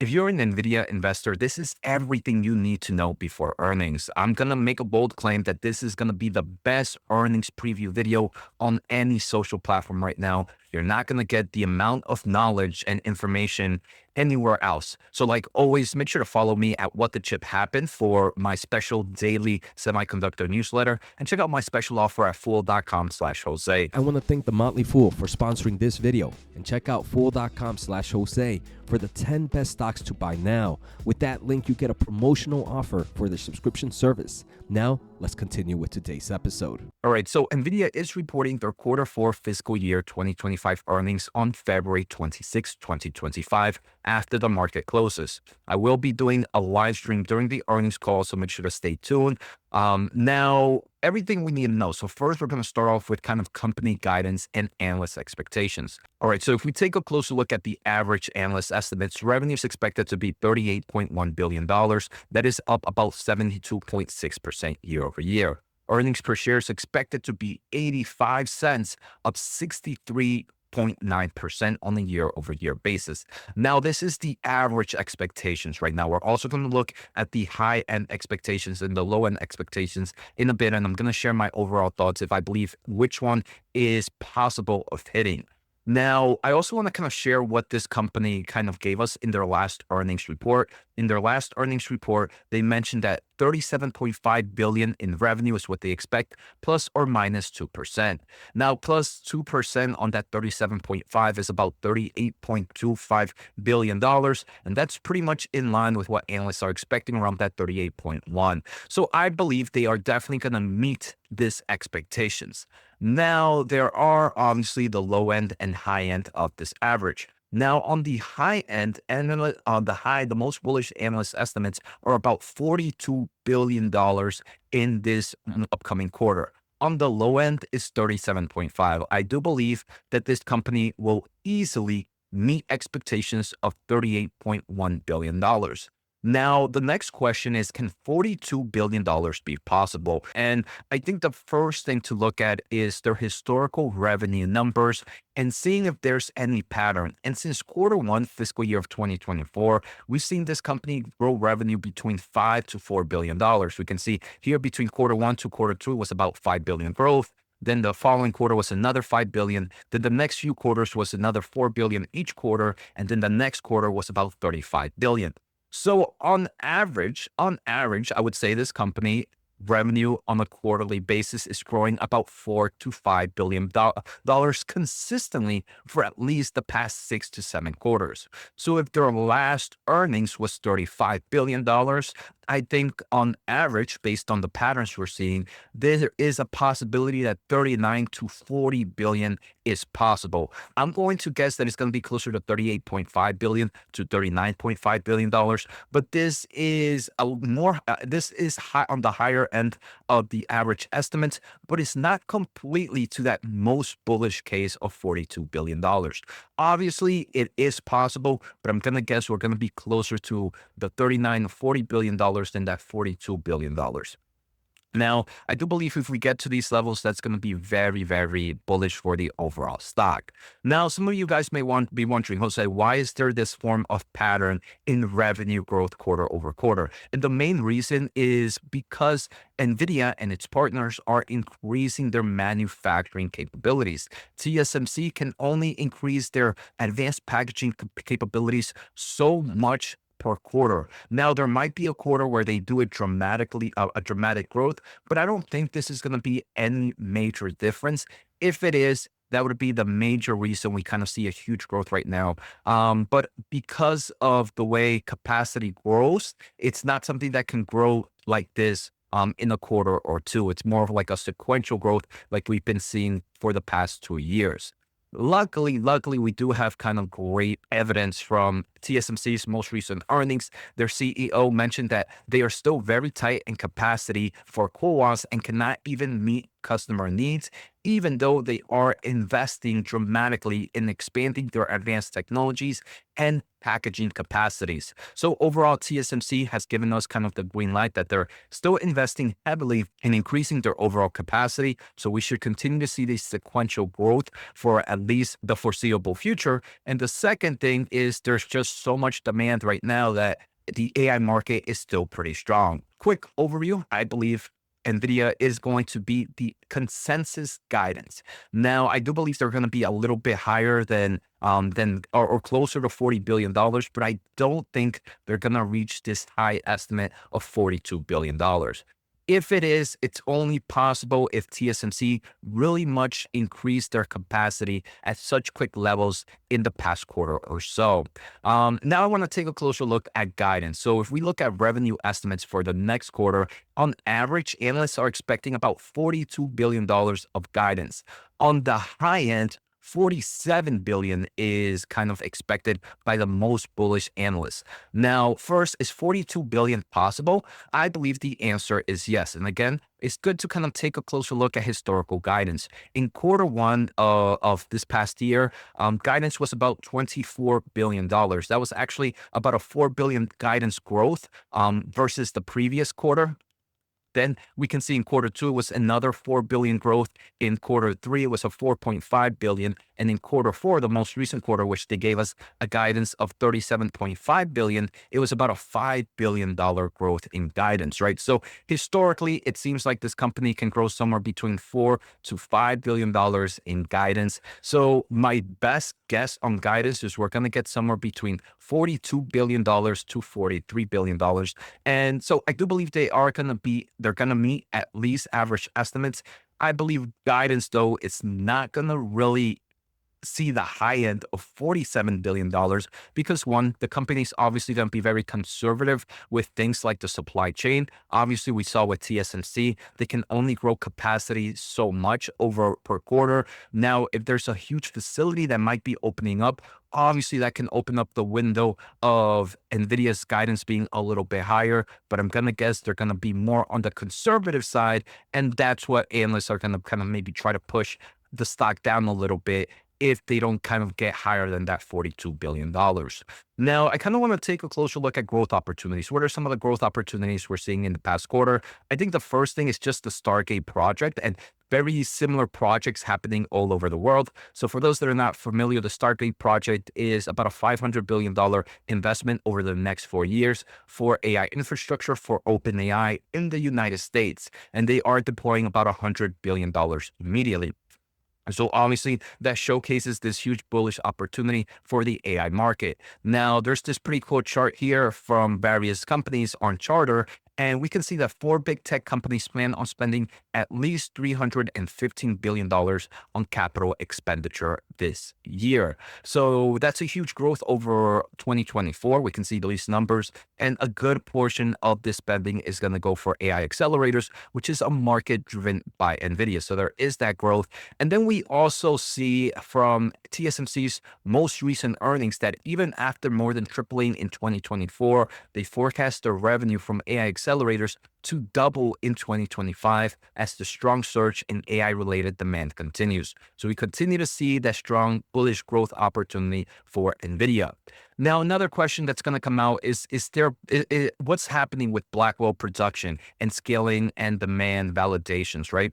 If you're an Nvidia investor, this is everything you need to know before earnings. I'm going to make a bold claim that this is going to be the best earnings preview video on any social platform right now. You're not going to get the amount of knowledge and information anywhere else. So like always, make sure to follow me at What the Chip Happened for my special daily semiconductor newsletter, and check out my special offer at fool.com/Jose. I want to thank the Motley Fool for sponsoring this video, and check out fool.com/Jose for the 10 best stocks to buy now. With that link, you get a promotional offer for the subscription service. Now, let's continue with today's episode. All right, so Nvidia is reporting their Q4 fiscal year 2025 earnings on February 26, 2025, after the market closes. I will be doing a live stream during the earnings call, so make sure to stay tuned. Now, everything we need to know. So first, we're going to start off with kind of company guidance and analyst expectations. All right, so if we take a closer look at the average analyst estimates, revenue is expected to be $38.1 billion. That is up about 72.6% year over year. Earnings per share is expected to be 85 cents, up 63.9% on a year-over-year basis. Now, this is the average expectations right now. We're also going to look at the high-end expectations and the low-end expectations in a bit, and I'm going to share my overall thoughts if I believe which one is possible of hitting. Now, I also want to kind of share what this company kind of gave us in their last earnings report. In their last earnings report, they mentioned that 37.5 billion in revenue is what they expect, plus or minus 2%. Now, plus 2% on that 37.5 is about $38.25 billion. And that's pretty much in line with what analysts are expecting, around that 38.1. So I believe they are definitely going to meet this expectations. Now, there are obviously the low end and high end of this average. Now, on the high end, the most bullish analyst estimates are about $42 billion in this upcoming quarter. On the low end is 37.5. I do believe that this company will easily meet expectations of $38.1 billion. Now, the next question is, can $42 billion be possible? And I think the first thing to look at is their historical revenue numbers and seeing if there's any pattern. And since Q1 fiscal year of 2024, we've seen this company grow revenue between $5 to $4 billion. We can see here between Q1 to Q2 was about 5 billion growth. Then the following quarter was another 5 billion. Then the next few quarters was another 4 billion each quarter. And then the next quarter was about 35 billion. So on average, I would say this company revenue on a quarterly basis is growing about $4 to $5 billion consistently for at least the past 6 to 7 quarters. So if their last earnings was $35 billion, I think on average, based on the patterns we're seeing, there is a possibility that 39 to 40 billion is possible. I'm going to guess that it's going to be closer to 38.5 billion to 39.5 billion dollars, but this is high on the higher end of the average estimates, but it's not completely to that most bullish case of $42 billion. Obviously, it is possible, but I'm going to guess we're going to be closer to the 39 to 40 billion dollars than that $42 billion. Now, I do believe if we get to these levels, that's going to be very, very bullish for the overall stock. Now, some of you guys may be wondering, Jose, why is there this form of pattern in revenue growth quarter over quarter? And the main reason is because Nvidia and its partners are increasing their manufacturing capabilities. TSMC can only increase their advanced packaging capabilities so much per quarter. Now, there might be a quarter where they do it a dramatic growth, but I don't think this is going to be any major difference. If it is, that would be the major reason we kind of see a huge growth right now. But because of the way capacity grows, it's not something that can grow like this in a quarter or two. It's more of like a sequential growth like we've been seeing for the past 2 years. Luckily, we do have kind of great evidence from TSMC's most recent earnings. Their CEO mentioned that they are still very tight in capacity for CoWoS and cannot even meet customer needs, even though they are investing dramatically in expanding their advanced technologies and packaging capacities. So overall, TSMC has given us kind of the green light that they're still investing heavily in increasing their overall capacity. So we should continue to see this sequential growth for at least the foreseeable future. And the second thing is there's just so much demand right now that the AI market is still pretty strong. Quick overview, I believe Nvidia is going to be the consensus guidance. Now, I do believe they're going to be a little bit higher than or closer to $40 billion, but I don't think they're going to reach this high estimate of $42 billion. If it is, it's only possible if TSMC really much increased their capacity at such quick levels in the past quarter or so. Now I want to take a closer look at guidance. So if we look at revenue estimates for the next quarter, on average, analysts are expecting about $42 billion of guidance. On the high end, 47 billion is kind of expected by the most bullish analysts. Now, first, is 42 billion possible? I believe the answer is yes. And again, it's good to kind of take a closer look at historical guidance. In quarter one of this past year, guidance was about $24 billion. That was actually about a 4 billion guidance growth versus the previous quarter. Then we can see in quarter two, it was another 4 billion growth. In quarter three, it was a 4.5 billion. And in quarter four, the most recent quarter, which they gave us a guidance of 37.5 billion, it was about a $5 billion growth in guidance, right? So historically, it seems like this company can grow somewhere between $4 to $5 billion in guidance. So my best guess on guidance is we're going to get somewhere between $42 billion to $43 billion. And so I do believe they're going to meet at least average estimates. I believe guidance, though, it's not going to really see the high end of $47 billion because one, the company's obviously going to be very conservative with things like the supply chain. Obviously, we saw with TSMC, they can only grow capacity so much over per quarter. Now, if there's a huge facility that might be opening up, obviously that can open up the window of Nvidia's guidance being a little bit higher, but I'm going to guess they're going to be more on the conservative side. And that's what analysts are going to kind of maybe try to push the stock down a little bit if they don't kind of get higher than that $42 billion. Now, I kind of want to take a closer look at growth opportunities. What are some of the growth opportunities we're seeing in the past quarter? I think the first thing is just the Stargate project and very similar projects happening all over the world. So for those that are not familiar, the Stargate project is about a $500 billion investment over the next 4 years for AI infrastructure for OpenAI in the United States. And they are deploying about $100 billion immediately. So obviously that showcases this huge bullish opportunity for the AI market. Now, there's this pretty cool chart here from various companies on Charter, and we can see that 4 big tech companies plan on spending at least $315 billion on capital expenditure this year. So that's a huge growth over 2024. We can see these numbers, and a good portion of this spending is going to go for AI accelerators, which is a market driven by Nvidia. So there is that growth. And then we also see from TSMC's most recent earnings that even after more than tripling in 2024, they forecast their revenue from AI accelerators to double in 2025 as the strong surge in AI-related demand continues. So we continue to see that strong bullish growth opportunity for Nvidia. Now, another question that's going to come out is what's happening with Blackwell production and scaling and demand validations, right?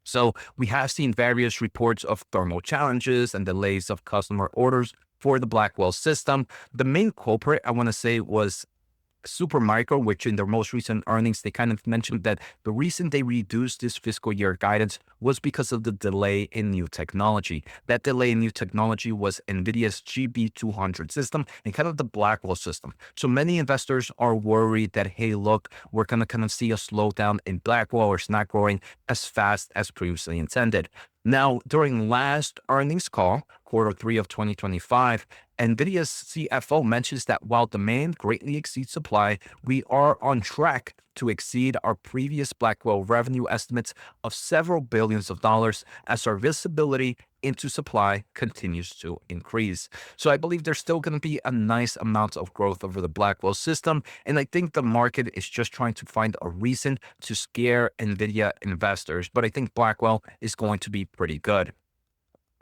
So we have seen various reports of thermal challenges and delays of customer orders for the Blackwell system. The main culprit, I want to say, was Supermicro, which in their most recent earnings, they kind of mentioned that the reason they reduced this fiscal year guidance was because of the delay in new technology. That delay in new technology was NVIDIA's GB200 system and kind of the Blackwell system. So many investors are worried that, hey, look, we're going to kind of see a slowdown in Blackwell, or it's not growing as fast as previously intended. Now, during last earnings call, quarter three of 2025, NVIDIA's CFO mentions that while demand greatly exceeds supply, we are on track to exceed our previous Blackwell revenue estimates of several billions of dollars as our visibility into supply continues to increase. So I believe there's still going to be a nice amount of growth over the Blackwell system. And I think the market is just trying to find a reason to scare Nvidia investors. But I think Blackwell is going to be pretty good.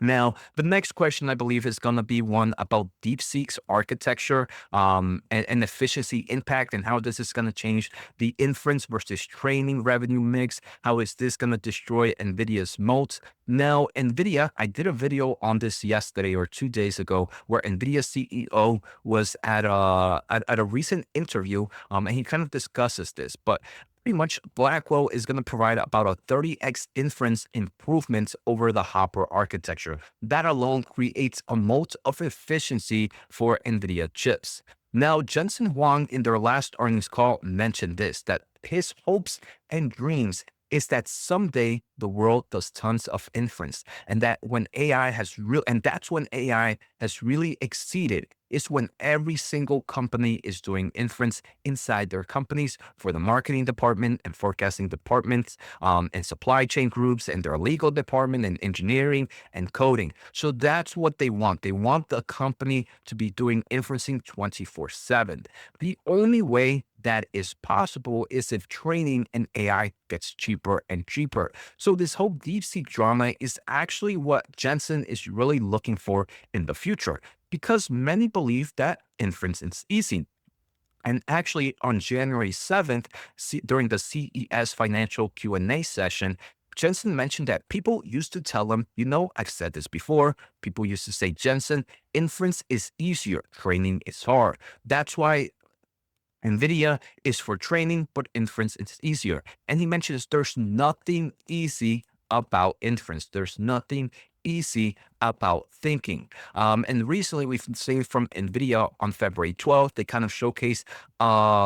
Now, the next question I believe is going to be one about DeepSeek's architecture and efficiency impact, and how this is going to change the inference versus training revenue mix. How is this going to destroy NVIDIA's moats? Now, NVIDIA, I did a video on this yesterday or 2 days ago, where NVIDIA CEO was at a recent interview, and he kind of discusses this. But pretty much, Blackwell is going to provide about a 30x inference improvement over the Hopper architecture. That alone creates a moat of efficiency for NVIDIA chips. Now, Jensen Huang in their last earnings call mentioned this, that his hopes and dreams is that someday the world does tons of inference, and that when AI has that's when AI has really exceeded, is when every single company is doing inference inside their companies for the marketing department and forecasting departments, and supply chain groups and their legal department and engineering and coding. So that's what they want. They want the company to be doing inferencing 24/7. The only way that is possible is if training and AI gets cheaper and cheaper. So this whole DeepSeek drama is actually what Jensen is really looking for in the future, because many believe that inference is easy. And actually, on January 7th, during the CES financial Q&A session, Jensen mentioned that people used to tell him, I've said this before, people used to say, Jensen, inference is easier, training is hard. That's why NVIDIA is for training, but inference is easier. And he mentions there's nothing easy about inference. There's nothing easy about thinking. And recently we've seen from NVIDIA on February 12th, they kind of showcase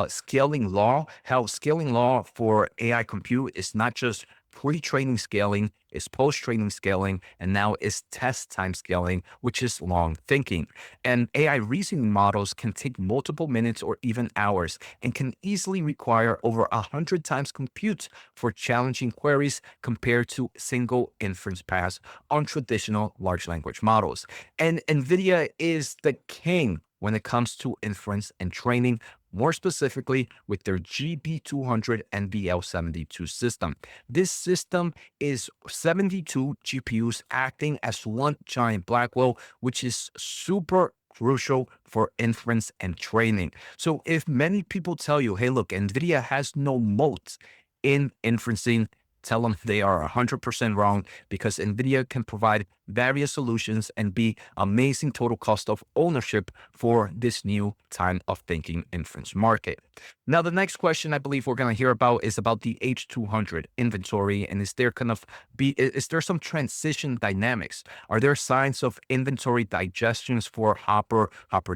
scaling law, how scaling law for AI compute is not just pre-training scaling, is post-training scaling, and now is test time scaling, which is long thinking. And AI reasoning models can take multiple minutes or even hours, and can easily require over 100 times compute for challenging queries compared to single inference pass on traditional large language models. And NVIDIA is the king when it comes to inference and training, more specifically with their GB200 NVL72 system. This system is 72 GPUs acting as one giant Blackwell, which is super crucial for inference and training. So if many people tell you, hey, look, NVIDIA has no moats in inferencing, tell them they are 100% wrong, because NVIDIA can provide various solutions and be amazing total cost of ownership for this new time of thinking inference market. Now, the next question I believe we're going to hear about is about the H200 inventory, and is there some transition dynamics? Are there signs of inventory digestions for Hopper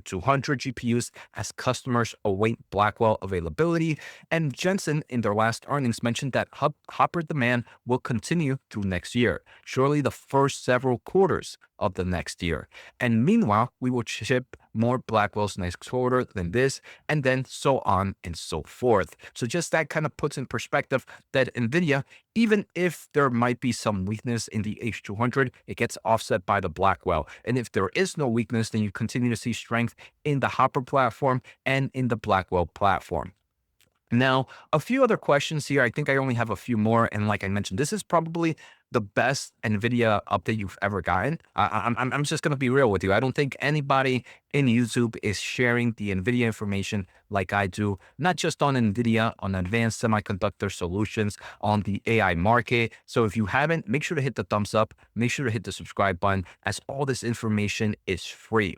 200 GPUs as customers await Blackwell availability? And Jensen in their last earnings mentioned that Hopper demand will continue through next year, surely the first several quarters of the next year. And meanwhile, we will ship more Blackwells next quarter than this, and then so on and so forth. So just that kind of puts in perspective that NVIDIA, even if there might be some weakness in the H200, it gets offset by the Blackwell. And if there is no weakness, then you continue to see strength in the Hopper platform and in the Blackwell platform. Now, a few other questions here. I think I only have a few more. And like I mentioned, this is probably the best NVIDIA update you've ever gotten. I'm just going to be real with you. I don't think anybody in YouTube is sharing the NVIDIA information like I do, not just on NVIDIA, on advanced semiconductor solutions, on the AI market. So if you haven't, make sure to hit the thumbs up, make sure to hit the subscribe button, as all this information is free.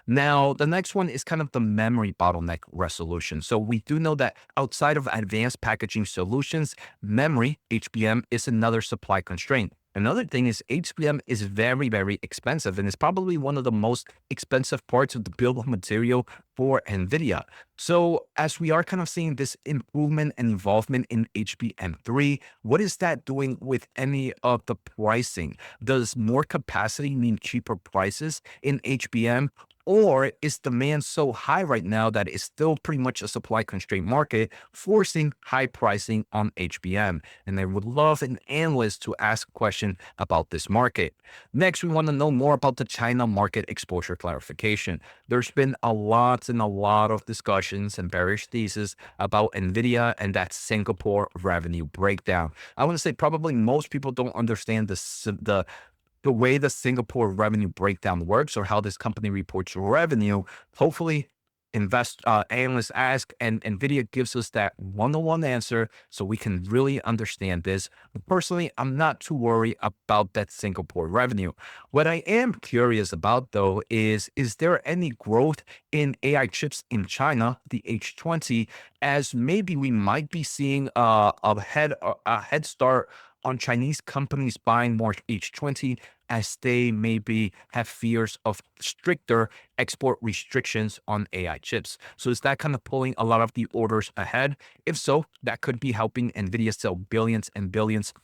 Now, the next one is kind of the memory bottleneck resolution. So we do know that outside of advanced packaging solutions, memory, HBM, is another supply constraint. Another thing is HBM is very, very expensive, and it's probably one of the most expensive parts of the bill of material for NVIDIA. So as we are kind of seeing this improvement and involvement in HBM3, what is that doing with any of the pricing? Does more capacity mean cheaper prices in HBM? Or is demand so high right now that it's still pretty much a supply constrained market, forcing high pricing on HBM? And I would love an analyst to ask a question about this market. Next, we want to know more about the China market exposure clarification. There's been a lot and a lot of discussions and bearish thesis about Nvidia and that Singapore revenue breakdown. I want to say probably most people don't understand the way the Singapore revenue breakdown works or how this company reports revenue. Hopefully, analysts ask, and Nvidia gives us that one-on-one answer so we can really understand this. Personally, I'm not too worried about that Singapore revenue. What I am curious about, though, is there any growth in AI chips in China, the H20, as maybe we might be seeing a head start on Chinese companies buying more H20 as they maybe have fears of stricter export restrictions on AI chips. So is that kind of pulling a lot of the orders ahead? If so, that could be helping Nvidia sell billions and billions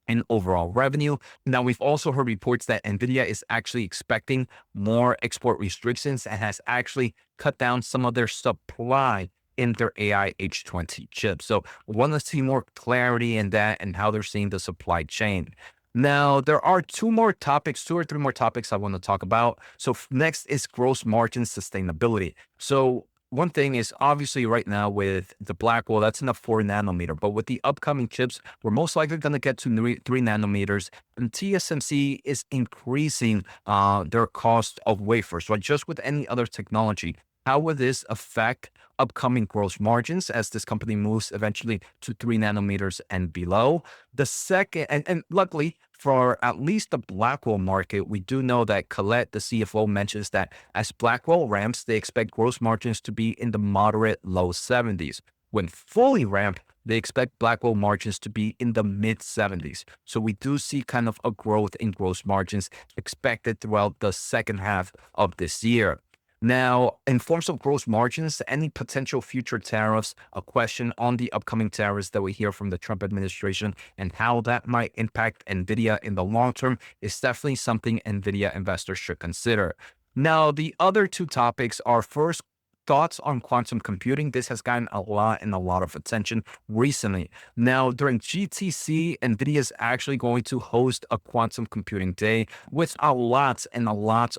in overall revenue. Now, we've also heard reports that Nvidia is actually expecting more export restrictions and has actually cut down some of their supply in their AI H20 chips. So we want to see more clarity in that and how they're seeing the supply chain. Now, there are two or three more topics I want to talk about. So next is gross margin sustainability. So one thing is obviously right now with the Blackwell, that's in a 4 nanometer, but with the upcoming chips, we're most likely going to get to 3 nanometers, and TSMC is increasing their cost of wafers, right? Just with any other technology. How will this affect upcoming gross margins as this company moves eventually to 3 nanometers and below? The second, and luckily for at least the Blackwell market, we do know that Colette, the CFO, mentions that as Blackwell ramps, they expect gross margins to be in the moderate low 70s. When fully ramped, they expect Blackwell margins to be in the mid 70s. So we do see kind of a growth in gross margins expected throughout the second half of this year. Now, in forms of gross margins, any potential future tariffs, a question on the upcoming tariffs that we hear from the Trump administration and how that might impact NVIDIA in the long term is definitely something NVIDIA investors should consider. Now, the other two topics are first, thoughts on quantum computing. This has gotten a lot of attention recently. Now, during GTC, NVIDIA is actually going to host a quantum computing day with a lot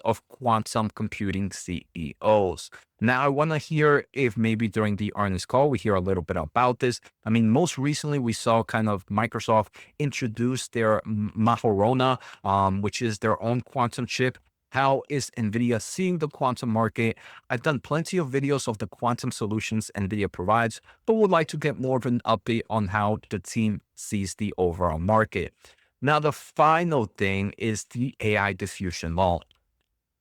of quantum computing CEOs. Now, I want to hear if maybe during the earnings call, we hear a little bit about this. I mean, most recently, we saw kind of Microsoft introduce their Majorana, which is their own quantum chip. How is NVIDIA seeing the quantum market? I've done plenty of videos of the quantum solutions NVIDIA provides, but would like to get more of an update on how the team sees the overall market. Now, the final thing is the AI diffusion law.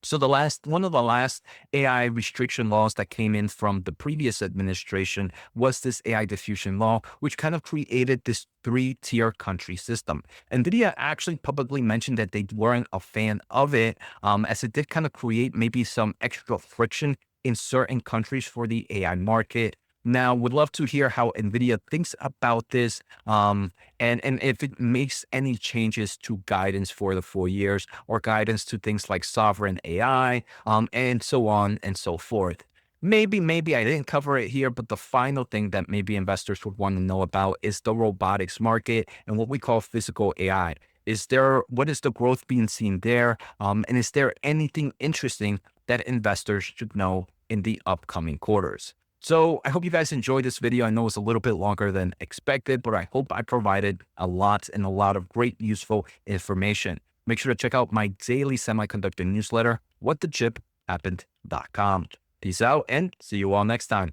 So one of the last AI restriction laws that came in from the previous administration was this AI diffusion law, which kind of created this 3-tier country system. NVIDIA actually publicly mentioned that they weren't a fan of it, as it did kind of create maybe some extra friction in certain countries for the AI market. Now, would love to hear how NVIDIA thinks about this, and if it makes any changes to guidance for the 4 years or guidance to things like sovereign AI, and so on and so forth. Maybe I didn't cover it here, but the final thing that maybe investors would want to know about is the robotics market and what we call physical AI. What is the growth being seen there? And is there anything interesting that investors should know in the upcoming quarters? So I hope you guys enjoyed this video. I know it's a little bit longer than expected, but I hope I provided a lot of great useful information. Make sure to check out my daily semiconductor newsletter, whatthechip.happened.com. Peace out and see you all next time.